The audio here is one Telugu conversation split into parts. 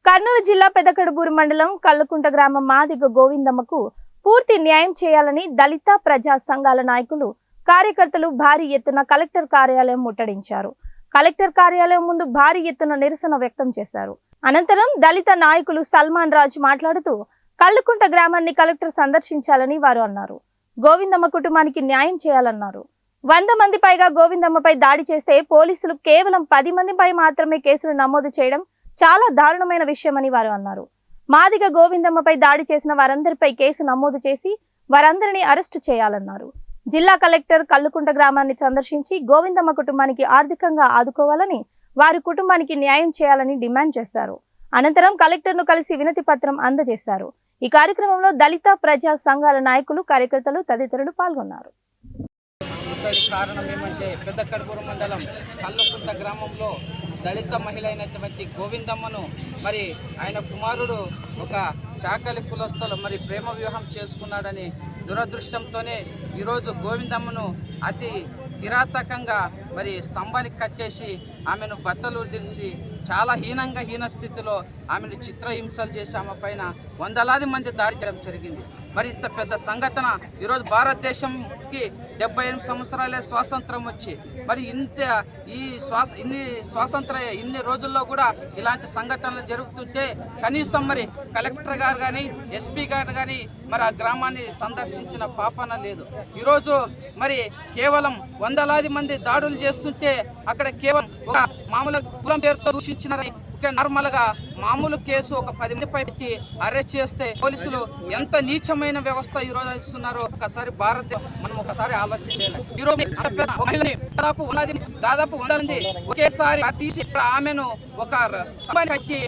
కర్నూలు జిల్లా పెదకడుబూరు మండలం కల్లుకుంట గ్రామం మాదిగ గోవిందమ్మకు పూర్తి న్యాయం చేయాలని దళిత ప్రజా సంఘాల నాయకులు కార్యకర్తలు భారీ ఎత్తున కలెక్టర్ కార్యాలయం ముట్టడించారు. కలెక్టర్ కార్యాలయం ముందు భారీ ఎత్తున నిరసన వ్యక్తం చేశారు. అనంతరం దళిత నాయకులు సల్మాన్ రాజ్ మాట్లాడుతూ కల్లుకుంట గ్రామాన్ని కలెక్టర్ సందర్శించాలని వారు అన్నారు. గోవిందమ్మ కుటుంబానికి న్యాయం చేయాలన్నారు. 100 మంది పైగా గోవిందమ్మపై దాడి చేస్తే పోలీసులు కేవలం 10 మందిపై మాత్రమే కేసులు నమోదు చేయడం చాలా దారుణమైన విషయమని వారు అన్నారు. మాదిగ గోవిందమ్మపై దాడి చేసిన వారందరిపై కేసు నమోదు చేసి వారందరినీ అరెస్టు చేయాలన్నారు. జిల్లా కలెక్టర్ కల్లుకుంట గ్రామాన్ని సందర్శించి గోవిందమ్మ కుటుంబానికి ఆర్థికంగా ఆదుకోవాలని, వారి కుటుంబానికి న్యాయం చేయాలని డిమాండ్ చేశారు. అనంతరం కలెక్టర్ను కలిసి వినతి పత్రం అందజేశారు. ఈ కార్యక్రమంలో దళిత ప్రజా సంఘాల నాయకులు, కార్యకర్తలు తదితరులు పాల్గొన్నారు. కారణం ఏమంటే పెదకడుబూరు మండలం కల్లుకుంట గ్రామంలో దళిత మహిళ అయినటువంటి గోవిందమ్మను మరి ఆయన కుమారుడు ఒక చాకలి కులస్తులు మరి ప్రేమ వివాహం చేసుకున్నాడని దురదృష్టంతోనే ఈరోజు గోవిందమ్మను అతి కిరాతకంగా మరి స్తంభానికి కట్టేసి ఆమెను బట్టలు దిరిసి చాలా హీన స్థితిలో ఆమెను చిత్రహింసలు చేసి ఆమె పైన వందలాది మంది దాడి చేయడం జరిగింది. మరి ఇంత పెద్ద సంఘటన ఈరోజు భారతదేశంకి 78 సంవత్సరాలే స్వాతంత్రం వచ్చి మరి ఇన్ని రోజుల్లో కూడా ఇలాంటి సంఘటనలు జరుగుతుంటే కనీసం మరి కలెక్టర్ గారు కానీ, ఎస్పీ గారు కానీ మరి ఆ గ్రామాన్ని సందర్శించిన పాపన లేదు. ఈరోజు మరి కేవలం వందలాది మంది దాడులు చేస్తుంటే అక్కడ కేవలం ఒక మామూలు కులం పేరుతో దూషించినారని నార్మల్ గా మామూలు కేసు ఒక 10 మందిపై పెట్టి అరెస్ట్ చేస్తే పోలీసులు ఎంత నీచమైన వ్యవస్థ ఈ రోజు ఇస్తున్నారో ఒకసారి మనం ఒకసారి ఆలోచన చేయాలి. ఈరోజు దాదాపు 100 మంది ఒకేసారి తీసి ఆమెను ఒక స్తంభాన్ని కట్టి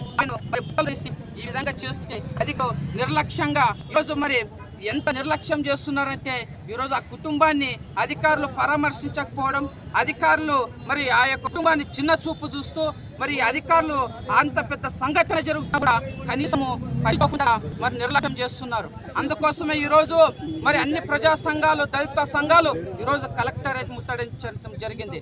ఈ విధంగా చేస్తే అది నిర్లక్ష్యంగా ఈరోజు మరి ఎంత నిర్లక్ష్యం చేస్తున్నారంటే ఈరోజు ఆ కుటుంబాన్ని అధికారులు పరామర్శించకపోవడం, అధికారులు మరి ఆ కుటుంబాన్ని చిన్న చూపు చూస్తూ మరి అధికారులు అంత పెద్ద సంఘటన జరుగుతున్నా కూడా కనీసము పట్టుకోకుండా మరి నిర్లక్ష్యం చేస్తున్నారు. అందుకోసమే ఈరోజు మరి అన్ని ప్రజా సంఘాలు, దళిత సంఘాలు ఈరోజు కలెక్టరేట్ ముట్టడించడం జరిగింది.